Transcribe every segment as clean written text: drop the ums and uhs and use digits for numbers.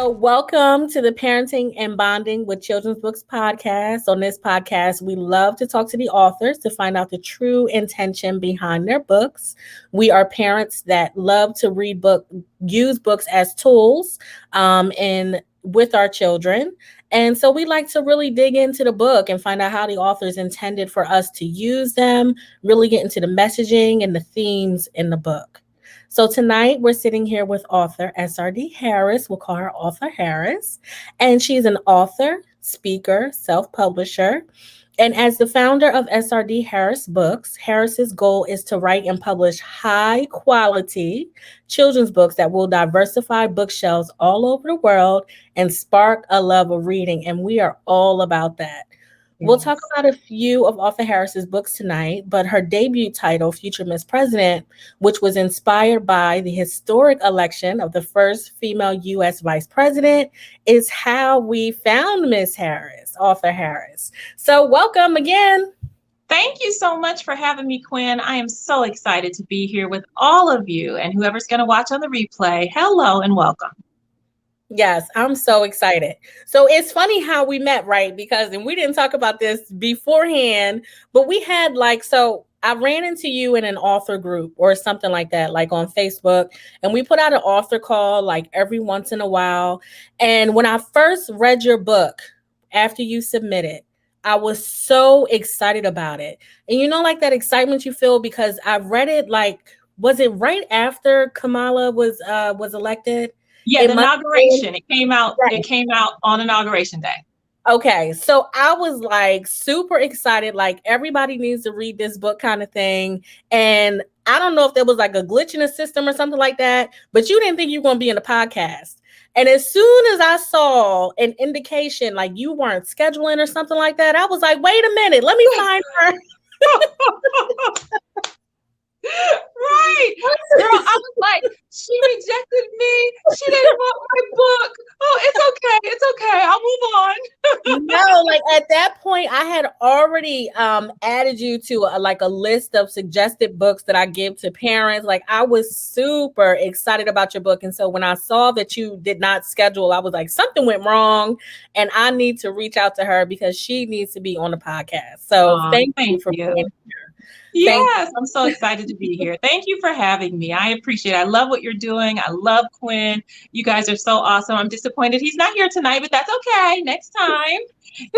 So, welcome to the Parenting and Bonding with Children's Books podcast. On this podcast, we love to talk to the authors to find out the true intention behind their books. We are parents that love to use books as tools, and with our children. And so we like to really dig into the book and find out how the authors intended for us to use them, really get into the messaging and the themes in the book. So tonight we're sitting here with author SRD Harris. We'll call her Author Harris. And she's an author, speaker, self-publisher. And as the founder of SRD Harris Books, Harris's goal is to write and publish high quality children's books that will diversify bookshelves all over the world and spark a love of reading. And we are all about that. We'll talk about a few of Author Harris's books tonight, but her debut title, Future Miss President, which was inspired by the historic election of the first female U.S. vice president, is how we found Miss Harris, Author Harris. So welcome again. Thank you so much for having me, Quinn. I am so excited to be here with all of you, and whoever's going to watch on the replay, hello and welcome. Yes, I'm so excited. So it's funny how we met, right? And we didn't talk about this beforehand, but we had I ran into you in an author group or something like that, like on Facebook, and we put out an author call like every once in a while. And when I first read your book after you submitted, I was so excited about it. And you know, like that excitement you feel because I read it was it right after Kamala was elected? Yeah, the inauguration. It came out. Right. It came out on Inauguration Day. Okay, so I was super excited, everybody needs to read this book kind of thing. And I don't know if there was a glitch in the system or something like that, but you didn't think you were going to be in the podcast. And as soon as I saw an indication you weren't scheduling or something like that, I was like, wait a minute, let me find her. Right. Girl, I was like, she rejected me. She didn't want my book. Oh, it's okay. I'll move on. No, at that point, I had already added you to a list of suggested books that I give to parents. I was super excited about your book. And so when I saw that you did not schedule, I was like, something went wrong. And I need to reach out to her because she needs to be on the podcast. So thank you for being here. Yes, I'm so excited to be here. Thank you for having me. I appreciate it. I love what you're doing. I love Quinn. You guys are so awesome. I'm disappointed he's not here tonight, but that's okay. Next time.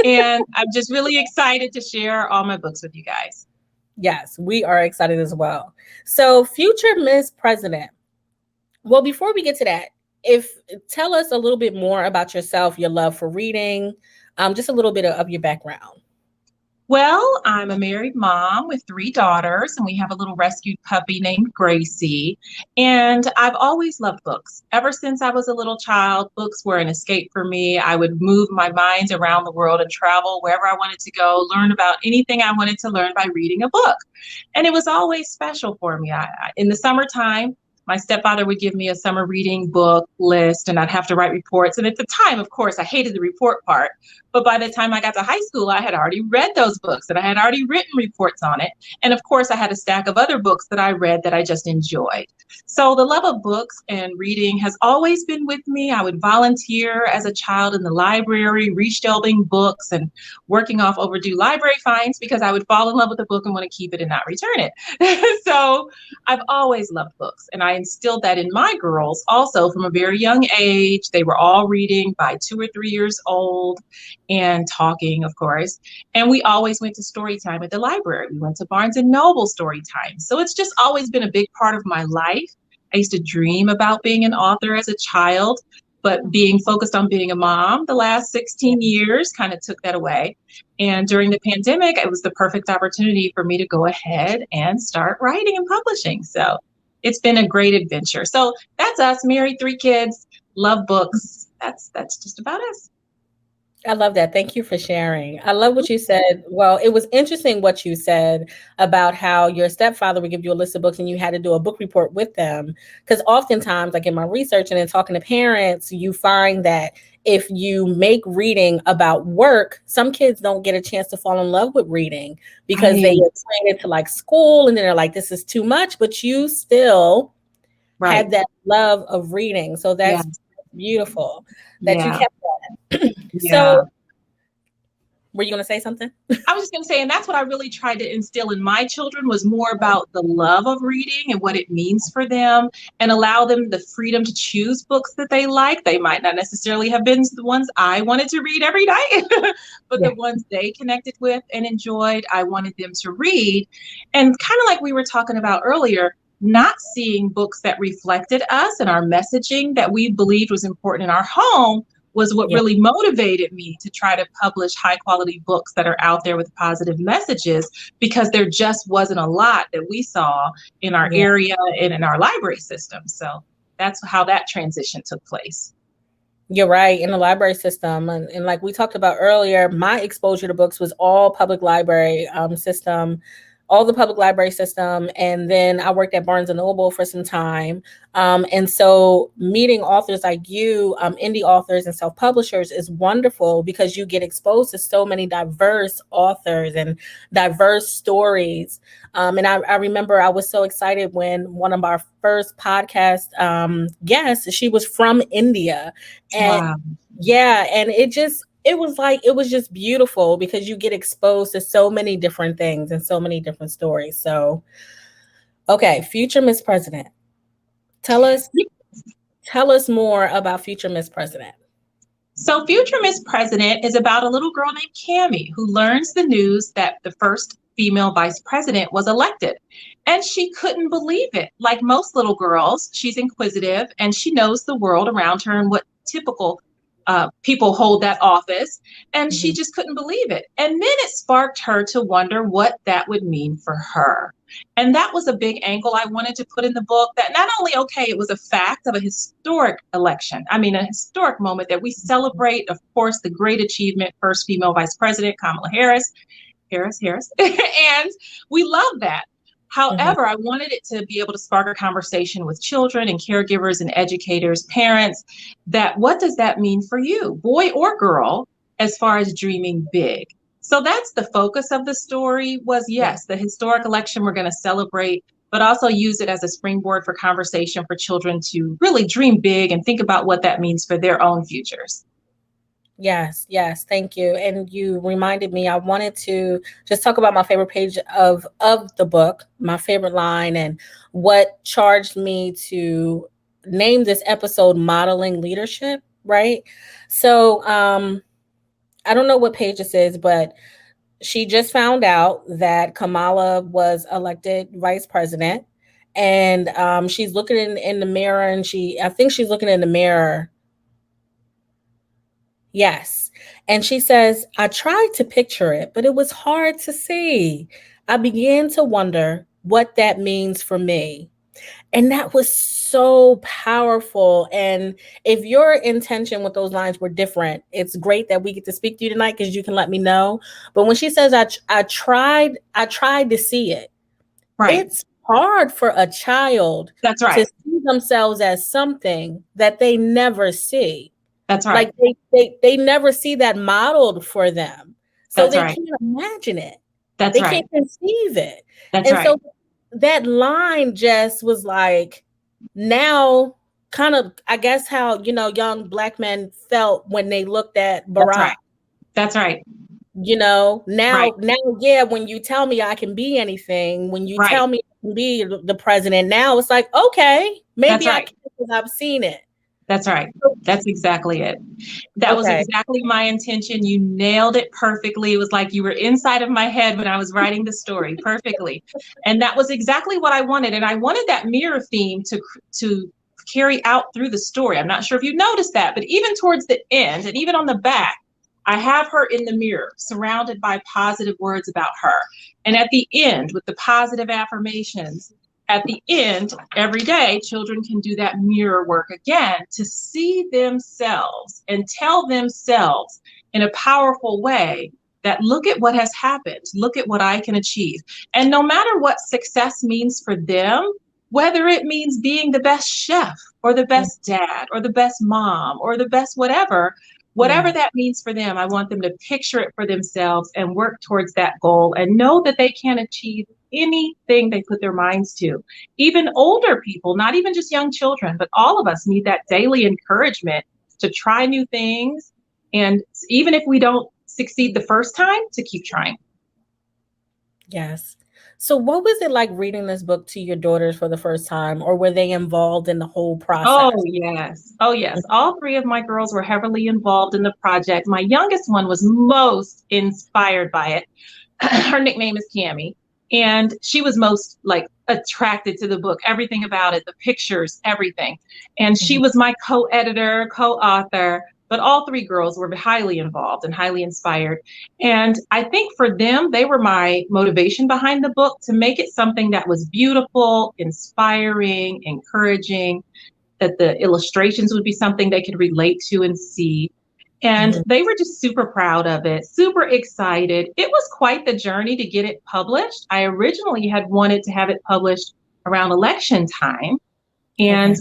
And I'm just really excited to share all my books with you guys. Yes, we are excited as well. So, Future Miss President. Well, before we get to that, tell us a little bit more about yourself, your love for reading, just a little bit of your background. Well, I'm a married mom with 3 daughters, and we have a little rescued puppy named Gracie. And I've always loved books. Ever since I was a little child, books were an escape for me. I would move my mind around the world and travel wherever I wanted to go, learn about anything I wanted to learn by reading a book. And it was always special for me. In the summertime, my stepfather would give me a summer reading book list, and I'd have to write reports. And at the time, of course, I hated the report part. But by the time I got to high school, I had already read those books and I had already written reports on it. And of course, I had a stack of other books that I read that I just enjoyed. So the love of books and reading has always been with me. I would volunteer as a child in the library, reshelving books and working off overdue library fines because I would fall in love with a book and want to keep it and not return it. So I've always loved books, and I instilled that in my girls also from a very young age. They were all reading by 2 or 3 years old and talking, of course. And we always went to story time at the library. We went to Barnes and Noble story time. So it's just always been a big part of my life. I used to dream about being an author as a child, but being focused on being a mom the last 16 years kind of took that away. And during the pandemic, it was the perfect opportunity for me to go ahead and start writing and publishing. So it's been a great adventure. So that's us, married, 3 kids, love books. That's just about us. I love that. Thank you for sharing. I love what you said. Well, it was interesting what you said about how your stepfather would give you a list of books and you had to do a book report with them. Because oftentimes, in my research and in talking to parents, you find that if you make reading about work, some kids don't get a chance to fall in love with reading because they explain it to school and then they're like, this is too much, but you still had that love of reading. So that's Beautiful that you Yeah. kept that. Yeah. So, were you going to say something? I was just going to say, and that's what I really tried to instill in my children was more about the love of reading and what it means for them, and allow them the freedom to choose books that they like. They might not necessarily have been the ones I wanted to read every night, but Yeah. the ones they connected with and enjoyed, I wanted them to read. And kind of like we were talking about earlier, not seeing books that reflected us and our messaging that we believed was important in our home was what Yeah. really motivated me to try to publish high quality books that are out there with positive messages, because there just wasn't a lot that we saw in our Yeah. area and in our library system. So that's how that transition took place. You're right, in the library system. And like we talked about earlier, my exposure to books was all public library system, all the public library system. And then I worked at Barnes and Noble for some time. And so meeting authors like you, indie authors and self-publishers is wonderful because you get exposed to so many diverse authors and diverse stories. And I remember I was so excited when one of our first podcast guests, she was from India. And Wow. yeah, and it was just beautiful because you get exposed to so many different things and so many different stories. So, okay, future Miss President. Tell us more about future Miss President. So, Future Miss President is about a little girl named Cammie who learns the news that the first female vice president was elected. And she couldn't believe it. Like most little girls, she's inquisitive and she knows the world around her and what typical people hold that office. And she Mhm. just couldn't believe it. And then it sparked her to wonder what that would mean for her. And that was a big angle I wanted to put in the book, that not only, okay, it was a fact of a historic election, I mean, a historic moment that we celebrate, of course, the great achievement, first female vice president, Kamala Harris, and we love that. Mhm. However, I wanted it to be able to spark a conversation with children and caregivers and educators, parents, that what does that mean for you, boy or girl, as far as dreaming big? So that's the focus of the story was, Yeah. yes, the historic election we're going to celebrate, but also use it as a springboard for conversation for children to really dream big and think about what that means for their own futures. Yes, thank you. And you reminded me, I wanted to just talk about my favorite page of the book, my favorite line, and what charged me to name this episode Modeling Leadership, right? So I don't know what page this is, but she just found out that Kamala was elected vice president. And she's looking in the mirror, and I think she's looking in the mirror. Yes. And she says, I tried to picture it, but it was hard to see. I began to wonder what that means for me. And that was so powerful. And if your intention with those lines were different, it's great that we get to speak to you tonight because you can let me know. But when she says, I tried to see it, Right. it's hard for a child That's to right. see themselves as something that they never see. That's right. Like they never see that modeled for them. So That's they right. can't imagine it. That's They right. can't conceive it. That's And right. so that line just was like, now kind of, I guess how, young Black men felt when they looked at That's Barack. right. That's right. Now, Right. yeah, when you tell me I can be anything, when you Right. tell me I can be the president, now it's like, okay, That's maybe I right. can because I've seen it. That's right. That's exactly it. That was Okay. exactly my intention. You nailed it perfectly. It was like you were inside of my head when I was writing the story perfectly. And that was exactly what I wanted. And I wanted that mirror theme to carry out through the story. I'm not sure if you noticed that, but even towards the end and even on the back, I have her in the mirror, surrounded by positive words about her. And at the end, with the positive affirmations, at the end, every day, children can do that mirror work again to see themselves and tell themselves in a powerful way that look at what has happened, look at what I can achieve. And no matter what success means for them, whether it means being the best chef or the best dad or the best mom or the best whatever Yeah. that means for them, I want them to picture it for themselves and work towards that goal and know that they can achieve anything they put their minds to. Even older people, not even just young children, but all of us need that daily encouragement to try new things. And even if we don't succeed the first time, to keep trying. Yes. So what was it like reading this book to your daughters for the first time, or were they involved in the whole process? Oh, yes. Oh, yes. All three of my girls were heavily involved in the project. My youngest one was most inspired by it. Her nickname is Cammie. And she was most like attracted to the book, everything about it, the pictures, everything. And she was my co-editor, co-author, but all three girls were highly involved and highly inspired. And I think for them, they were my motivation behind the book to make it something that was beautiful, inspiring, encouraging, that the illustrations would be something they could relate to and see. And they were just super proud of it, super excited. It was quite the journey to get it published. I originally had wanted to have it published around election time. And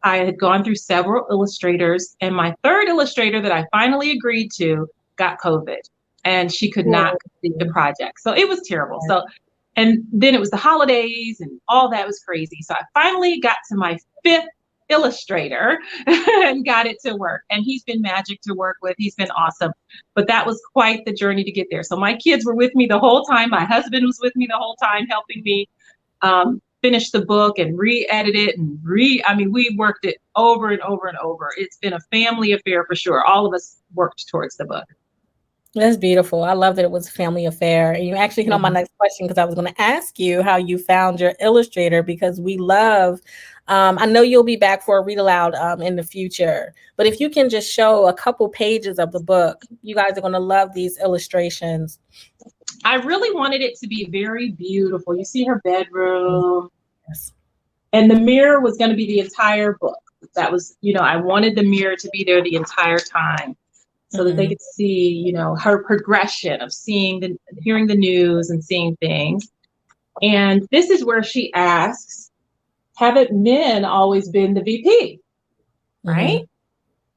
I had gone through several illustrators, and my third illustrator that I finally agreed to got COVID, and she could not complete the project. So it was terrible. So, and then it was the holidays and all that was crazy. So I finally got to my fifth illustrator and got it to work. And he's been magic to work with. He's been awesome. But that was quite the journey to get there. So my kids were with me the whole time. My husband was with me the whole time, helping me finish the book and re-edit it and we worked it over and over and over. It's been a family affair for sure. All of us worked towards the book. That's beautiful. I love that it was a family affair. And you actually hit on my next question, because I was going to ask you how you found your illustrator, because we love, I know you'll be back for a read aloud in the future, but if you can just show a couple pages of the book, you guys are going to love these illustrations. I really wanted it to be very beautiful. You see her bedroom. Yes. And the mirror was going to be the entire book. That was, I wanted the mirror to be there the entire time, so that they could see, her progression of hearing the news and seeing things. And this is where she asks, haven't men always been the VP? Right?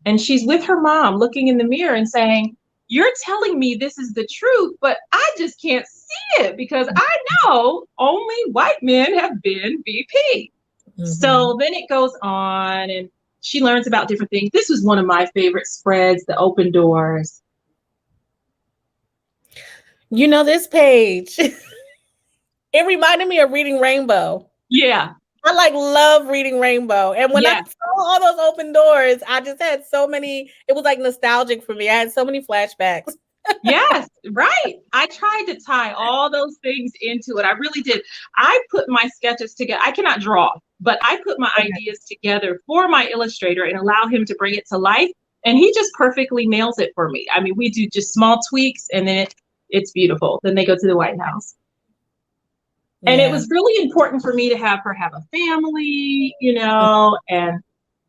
And she's with her mom looking in the mirror and saying, you're telling me this is the truth, but I just can't see it, because I know only white men have been VP. So then it goes on, and she learns about different things. This was one of my favorite spreads, the open doors. This page, it reminded me of Reading Rainbow. Yeah. I love Reading Rainbow. And when I saw all those open doors, I just had so many, it was like nostalgic for me. I had so many flashbacks. Yes, right. I tried to tie all those things into it. I really did. I put my sketches together. I cannot draw, but I put my ideas together for my illustrator and allow him to bring it to life. And he just perfectly nails it for me. I mean, we do just small tweaks, and then it's beautiful. Then they go to the White House. And it was really important for me to have her have a family, and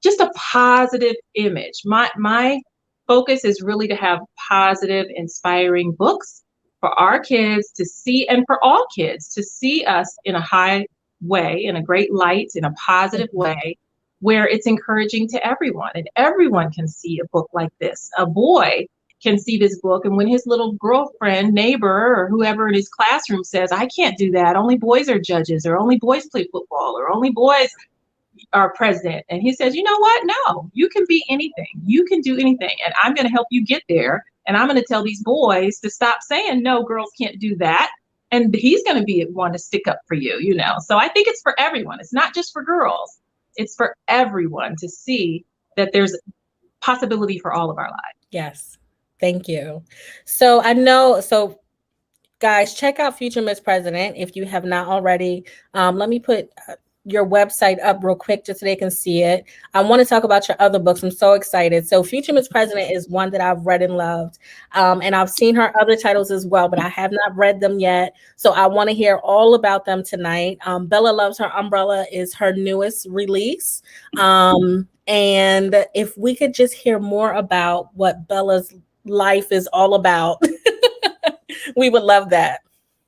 just a positive image. My focus is really to have positive, inspiring books for our kids to see, and for all kids to see us in a high way, in a great light, in a positive way, where it's encouraging to everyone, and everyone can see a book like this. A boy can see this book, and when his little girlfriend, neighbor, or whoever in his classroom says, I can't do that, only boys are judges, or only boys play football, or only boys are president, and he says, you know what, no, you can be anything, you can do anything, and I'm going to help you get there, and I'm going to tell these boys to stop saying, no, girls can't do that, and he's going to be one to stick up for you. So I think it's for everyone. It's not just for girls, it's for everyone to see that there's possibility for all of our lives. Yes. Thank you. So I know, guys, check out Future Miss President if you have not already. Let me put your website up real quick just so they can see it. I want to talk about your other books. I'm so excited. So Future Miss President is one that I've read and loved. And I've seen her other titles as well, but I have not read them yet. So I want to hear all about them tonight. Bella Loves Her Umbrella is her newest release. And if we could just hear more about what Bella's life is all about, we would love that.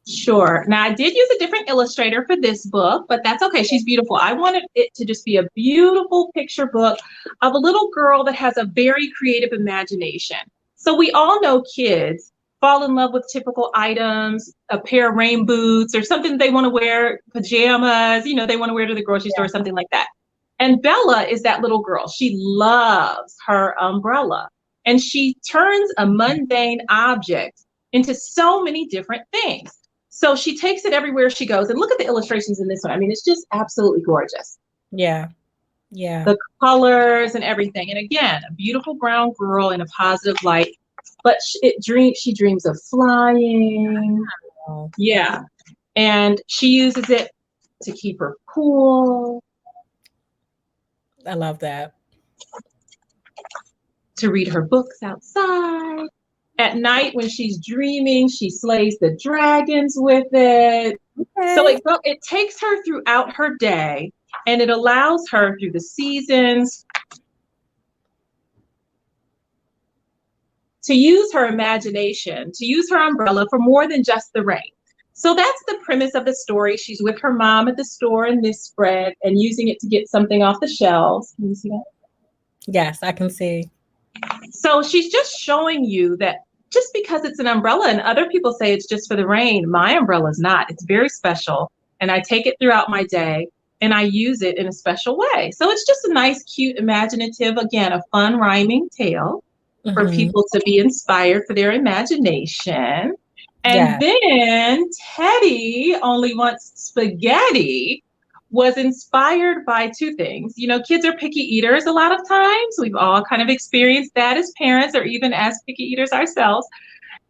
Sure. Now, I did use a different illustrator for this book, but that's okay. She's beautiful. I wanted it to just be a beautiful picture book of a little girl that has a very creative imagination. So we all know kids fall in love with typical items, a pair of rain boots or something they want to wear, pajamas, they want to wear to the grocery store, something like that. And Bella is that little girl. She loves her umbrella. And she turns a mundane object into so many different things. So she takes it everywhere she goes. And look at the illustrations in this one. I mean, it's just absolutely gorgeous. Yeah. Yeah. The colors and everything. And again, a beautiful brown girl in a positive light. But she dreams of flying. Wow. Yeah. And she uses it to keep her cool. I love that. To read her books outside. At night when she's dreaming, she slays the dragons with it. Okay. So it takes her throughout her day, and it allows her through the seasons to use her imagination, to use her umbrella for more than just the rain. So that's the premise of the story. She's with her mom at the store in this spread and using it to get something off the shelves. Can you see that? Yes, I can see. So she's just showing you that just because it's an umbrella and other people say it's just for the rain, my umbrella is not. It's very special. And I take it throughout my day and I use it in a special way. So it's just a nice, cute, imaginative, again, a fun rhyming tale for people to be inspired for their imagination. And then Teddy Only Wants Spaghetti was inspired by two things. You know, kids are picky eaters a lot of times. We've all kind of experienced that as parents or even as picky eaters ourselves.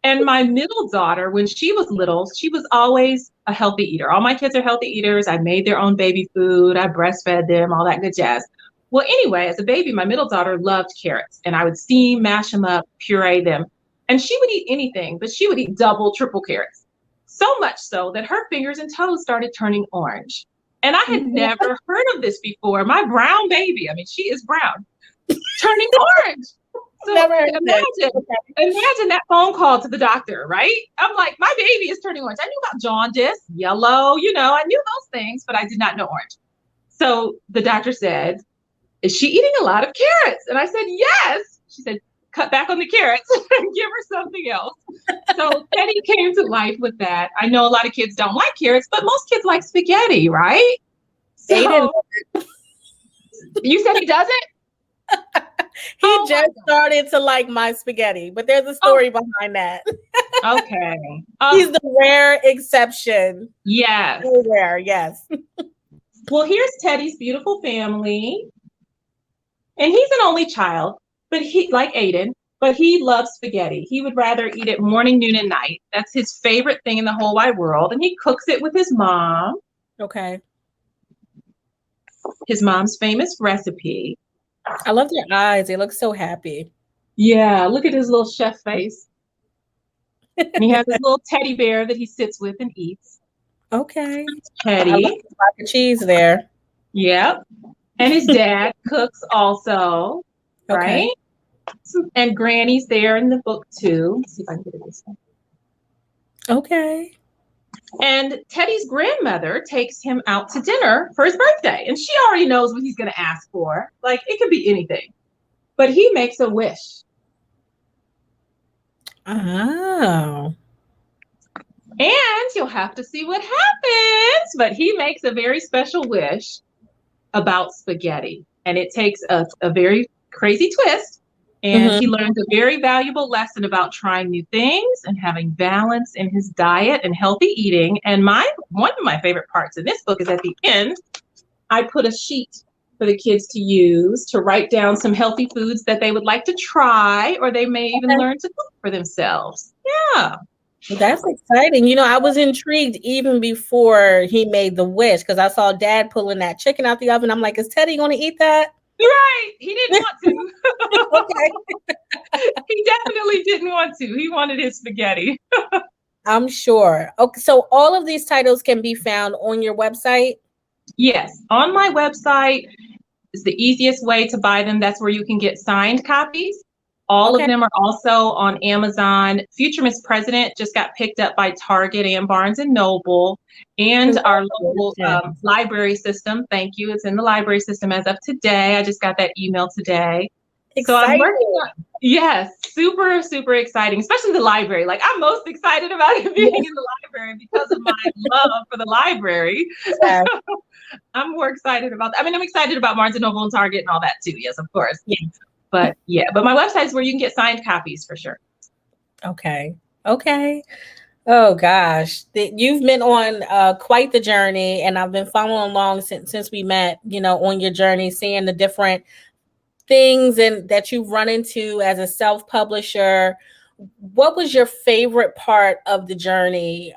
And my middle daughter, when she was little, she was always a healthy eater. All my kids are healthy eaters. I made their own baby food. I breastfed them, all that good jazz. Well, anyway, as a baby, my middle daughter loved carrots, and I would steam, mash them up, puree them. And she would eat anything, but she would eat double, triple carrots. So much so that her fingers and toes started turning orange. And I had never heard of this before. My brown baby, I mean, she is brown, turning orange. So imagine that phone call to the doctor, right? I'm like, my baby is turning orange. I knew about jaundice, yellow, you know, I knew those things, but I did not know orange. So the doctor said, is she eating a lot of carrots? And I said, yes. She said, cut back on the carrots and give her something else. So Teddy came to life with that. I know a lot of kids don't like carrots, but most kids like spaghetti, right? So, you said he doesn't? He just started to like my spaghetti, but there's a story behind that. Okay. He's the rare exception. Yes. So rare, yes. Well, here's Teddy's beautiful family. And he's an only child, but he, like Aiden, but he loves spaghetti. He would rather eat it morning, noon, and night. That's his favorite thing in the whole wide world. And he cooks it with his mom. Okay. His mom's famous recipe. I love their eyes. They look so happy. Yeah, look at his little chef face. And he has his little teddy bear that he sits with and eats. Okay. Teddy. I love the block of cheese there. Yep. And his dad cooks also, right? And Granny's there in the book too. Let's see if I can get it this way. Okay. And Teddy's grandmother takes him out to dinner for his birthday. And she already knows what he's going to ask for. Like, it could be anything. But he makes a wish. Oh. And you'll have to see what happens. But he makes a very special wish about spaghetti. And it takes a very crazy twist. And he learns a very valuable lesson about trying new things and having balance in his diet and healthy eating. And one of my favorite parts in this book is at the end, I put a sheet for the kids to use to write down some healthy foods that they would like to try, or they may even learn to cook for themselves. Yeah. That's exciting. You know, I was intrigued even before he made the wish because I saw Dad pulling that chicken out the oven. I'm like, is Teddy going to eat that? Right. He didn't want to. Okay. He definitely didn't want to. He wanted his spaghetti. I'm sure. Okay. So all of these titles can be found on your website? Yes. On my website is the easiest way to buy them. That's where you can get signed copies. All of them are also on Amazon. Future Miss President just got picked up by Target and Barnes and Noble. And our local library system, thank you, it's in the library system as of today. I just got that email today. So I'm Exciting. working on, yes, super, super exciting, especially the library. Like I'm most excited about it being in the library because of my love for the library. Yes. I'm more excited about that. I mean, I'm excited about Barnes and Noble and Target and all that too. Yes, of course. Yes. But yeah, but my website is where you can get signed copies for sure. Okay. Okay. Oh gosh, you've been on quite the journey, and I've been following along since we met. On your journey, seeing the different things and that you've run into as a self-publisher. What was your favorite part of the journey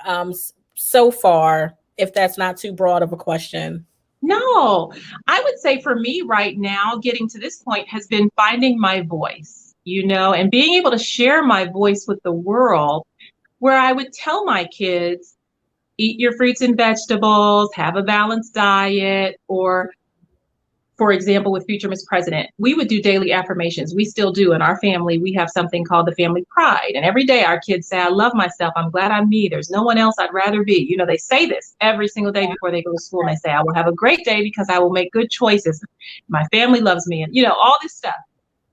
so far, if that's not too broad of a question? No, I would say for me right now, getting to this point has been finding my voice, and being able to share my voice with the world, where I would tell my kids, eat your fruits and vegetables, have a balanced diet, or for example, with Future Miss President, we would do daily affirmations. We still do in our family. We have something called the family pride. And every day our kids say, I love myself. I'm glad I'm me. There's no one else I'd rather be. They say this every single day before they go to school. And they say, I will have a great day because I will make good choices. My family loves me. And, all this stuff.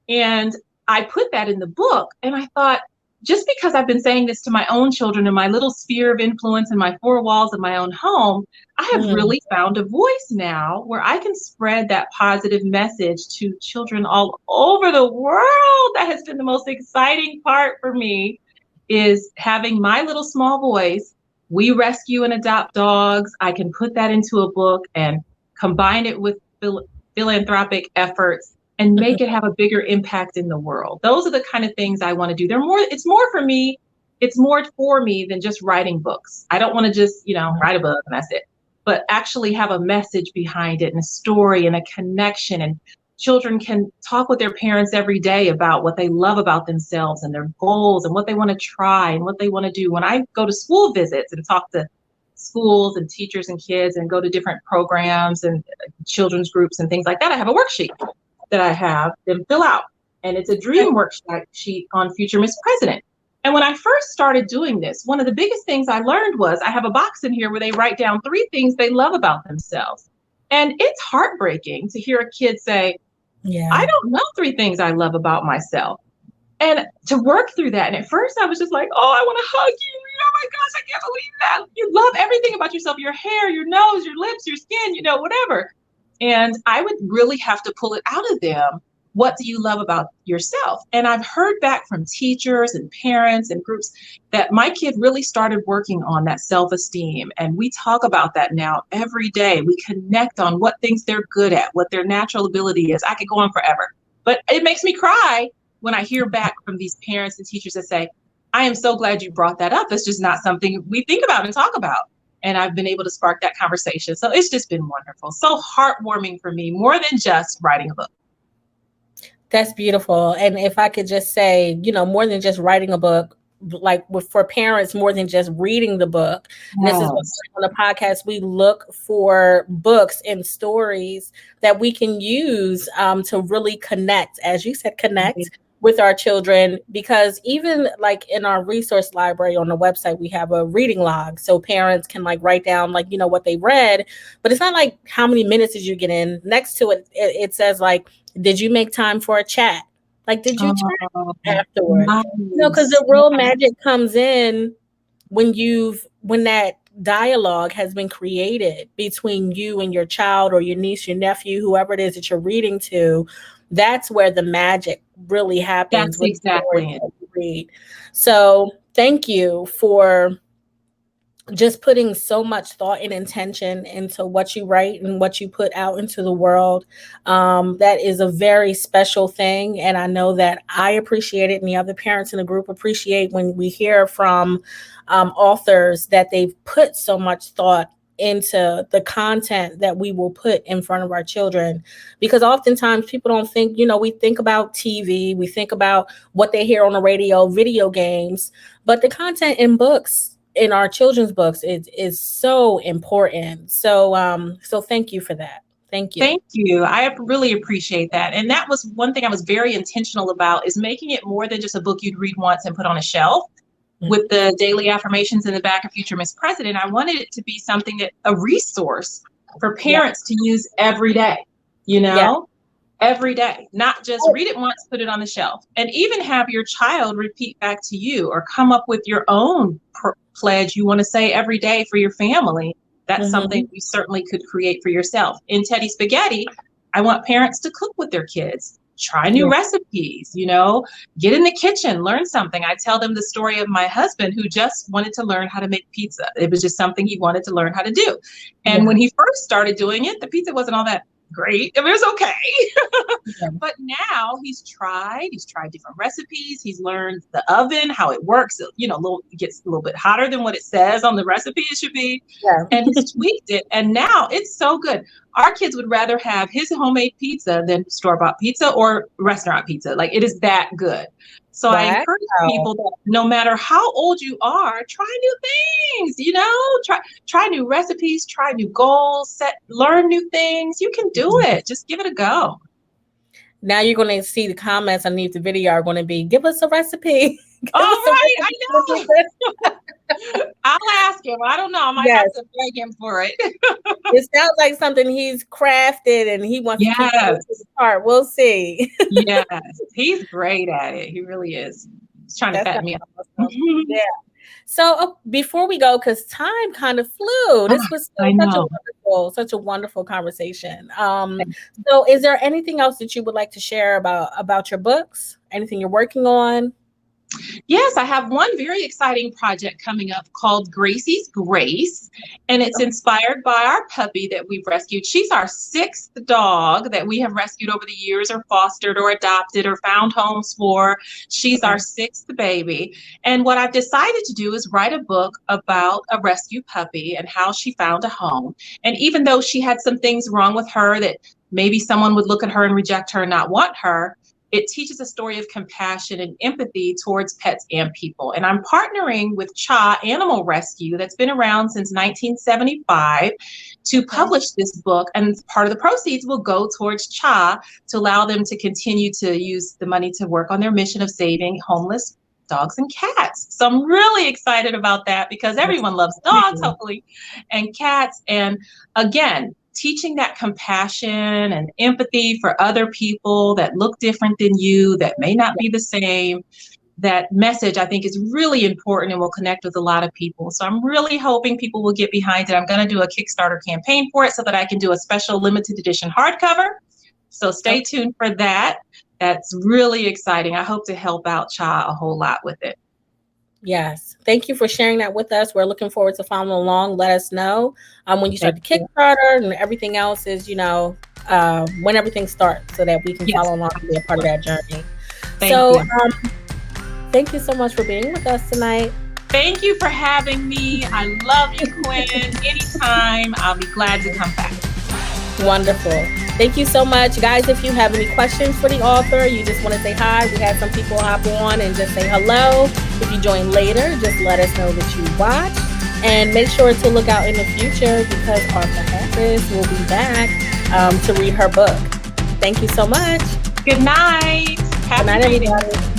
And I put that in the book. And I thought, just because I've been saying this to my own children in my little sphere of influence in my four walls of my own home, I have really found a voice now where I can spread that positive message to children all over the world. That has been the most exciting part for me, is having my little small voice. We rescue and adopt dogs. I can put that into a book and combine it with philanthropic efforts and make it have a bigger impact in the world. Those are the kind of things I want to do. It's more for me. It's more for me than just writing books. I don't want to just, write a book and that's it, but actually have a message behind it and a story and a connection. And children can talk with their parents every day about what they love about themselves and their goals and what they want to try and what they want to do. When I go to school visits and talk to schools and teachers and kids and go to different programs and children's groups and things like that, I have a worksheet that I have them fill out. And it's a dream worksheet on Future Miss President. And when I first started doing this, one of the biggest things I learned was I have a box in here where they write down 3 things they love about themselves. And it's heartbreaking to hear a kid say, I don't know 3 things I love about myself. And to work through that. And at first I was just like, oh, I want to hug you. Oh my gosh, I can't believe that. You love everything about yourself, your hair, your nose, your lips, your skin, whatever. And I would really have to pull it out of them. What do you love about yourself? And I've heard back from teachers and parents and groups that my kid really started working on that self-esteem. And we talk about that now every day. We connect on what things they're good at, what their natural ability is. I could go on forever, but it makes me cry when I hear back from these parents and teachers that say, I am so glad you brought that up. It's just not something we think about and talk about. And I've been able to spark that conversation. So it's just been wonderful. So heartwarming for me, more than just writing a book. That's beautiful. And if I could just say, more than just writing a book, like for parents, more than just reading the book. Yes. This is what on the podcast, we look for books and stories that we can use to really connect, as you said, connect with our children, because even like in our resource library on the website, we have a reading log. So parents can write down what they read, but it's not like how many minutes did you get in. Next to it, it says did you make time for a chat? Did you chat afterwards? Nice. Because the real magic comes in when that dialogue has been created between you and your child or your niece, your nephew, whoever it is that you're reading to. That's where the magic really happens. That's exactly it. Read. So thank you for just putting so much thought and intention into what you write and what you put out into the world. That is a very special thing. And I know that I appreciate it and the other parents in the group appreciate when we hear from authors that they've put so much thought into the content that we will put in front of our children, because oftentimes people don't think, we think about TV, we think about what they hear on the radio, video games, but the content in books, in our children's books, is so important. So thank you for that. Thank you. Thank you. I really appreciate that. And that was one thing I was very intentional about, is making it more than just a book you'd read once and put on a shelf. With the daily affirmations in the back of Future Miss President, I wanted it to be something a resource for parents to use every day, every day, not just Oh. read it once, put it on the shelf, and even have your child repeat back to you or come up with your own pledge you want to say every day for your family. That's something you certainly could create for yourself. In Teddy Spaghetti, I want parents to cook with their kids, try new recipes, you know, get in the kitchen, learn something. I tell them the story of my husband who just wanted to learn how to make pizza. It was just something he wanted to learn how to do. And when he first started doing it, the pizza wasn't all that great. I mean, it was okay. But now he's tried different recipes. He's learned the oven, how it works. You know, it gets a little bit hotter than what it says on the recipe it should be. And he's tweaked it. And now it's so good. Our kids would rather have his homemade pizza than store-bought pizza or restaurant pizza. Like, it is that good. So I encourage people that no matter how old you are, try new things, you know, try new recipes, try new goals, learn new things. You can do it. Just give it a go. Now you're going to see the comments underneath the video are going to be, give us a recipe. All right, I know. I'll ask him. I don't know. I might have to beg him for it. It sounds like something he's crafted and he wants to keep it to the part. We'll see. Yes, he's great at it. He really is. He's trying to fatten me up. Yeah. So before we go, because time kind of flew, this was such a wonderful conversation. So is there anything else that you would like to share about your books? Anything you're working on? Yes, I have one very exciting project coming up called Gracie's Grace, and it's inspired by our puppy that we've rescued. She's our 6th dog that we have rescued over the years or fostered or adopted or found homes for. She's our 6th baby. And what I've decided to do is write a book about a rescue puppy and how she found a home. And even though she had some things wrong with her that maybe someone would look at her and reject her and not want her, it teaches a story of compassion and empathy towards pets and people. And I'm partnering with CHA Animal Rescue that's been around since 1975 to publish this book. And part of the proceeds will go towards CHA to allow them to continue to use the money to work on their mission of saving homeless dogs and cats. So I'm really excited about that because everyone loves dogs, hopefully, and cats. And again, teaching that compassion and empathy for other people that look different than you, that may not be the same. That message, I think, is really important and will connect with a lot of people. So I'm really hoping people will get behind it. I'm going to do a Kickstarter campaign for it so that I can do a special limited edition hardcover. So stay tuned for that. That's really exciting. I hope to help out CHA a whole lot with it. Yes. Thank you for sharing that with us. We're looking forward to following along. Let us know when you start the Kickstarter and everything else is, when everything starts so that we can follow along and be a part of that journey. Thank you so much for being with us tonight. Thank you for having me. I love you, Quinn. Anytime. I'll be glad to come back. Wonderful. Thank you so much. Guys, if you have any questions for the author, you just want to say hi, we had some people hop on and just say hello. If you join later, just let us know that you watched. And make sure to look out in the future because Author Harris will be back to read her book. Thank you so much. Good night. Good night, everybody.